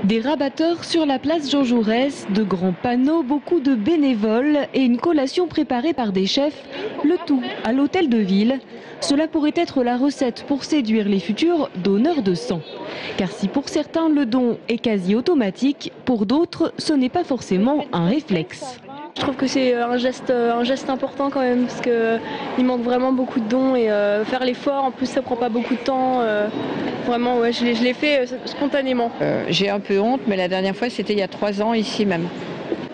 Des rabatteurs sur la place Jean Jaurès, de grands panneaux, beaucoup de bénévoles et une collation préparée par des chefs, le tout à l'hôtel de ville. Cela pourrait être la recette pour séduire les futurs donneurs de sang. Car si pour certains le don est quasi automatique, pour d'autres ce n'est pas forcément un réflexe. Je trouve que c'est un geste important quand même, parce qu'il manque vraiment beaucoup de dons et faire l'effort, en plus ça prend pas beaucoup de temps. Vraiment, ouais, je l'ai fait spontanément. J'ai un peu honte, mais la dernière fois c'était il y a 3 ans ici même.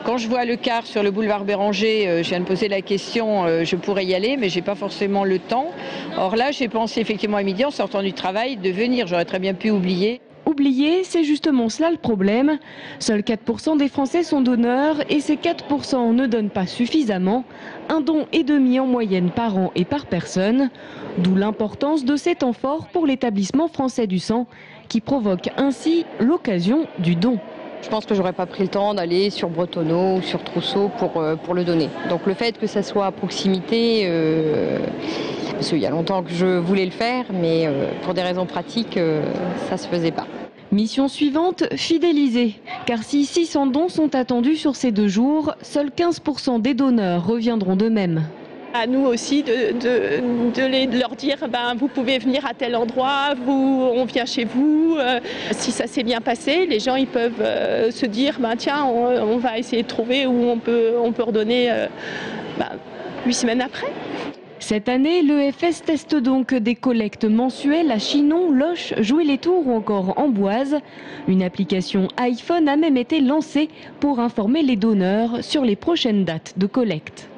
Quand je vois le car sur le boulevard Béranger, je viens de poser la question, je pourrais y aller, mais j'ai pas forcément le temps. Or là, j'ai pensé effectivement à midi en sortant du travail de venir, j'aurais très bien pu oublier. Oublier, c'est justement cela le problème. Seuls 4% des Français sont donneurs et ces 4% ne donnent pas suffisamment. Un don et demi en moyenne par an et par personne. D'où l'importance de ces temps forts pour l'établissement français du sang qui provoque ainsi l'occasion du don. Je pense que j'aurais pas pris le temps d'aller sur Bretonneau ou sur Trousseau pour le donner. Donc le fait que ça soit à proximité, parce qu'il y a longtemps que je voulais le faire, mais pour des raisons pratiques, ça se faisait pas. Mission suivante, fidéliser. Car si 600 dons sont attendus sur ces 2 jours, seuls 15% des donneurs reviendront d'eux-mêmes. À nous aussi de leur dire vous pouvez venir à tel endroit, on vient chez vous. Si ça s'est bien passé, les gens ils peuvent se dire tiens on va essayer de trouver où on peut redonner 8 semaines après. Cette année, l'EFS teste donc des collectes mensuelles à Chinon, Loches, Joué-les-Tours ou encore Amboise. Une application iPhone a même été lancée pour informer les donneurs sur les prochaines dates de collecte.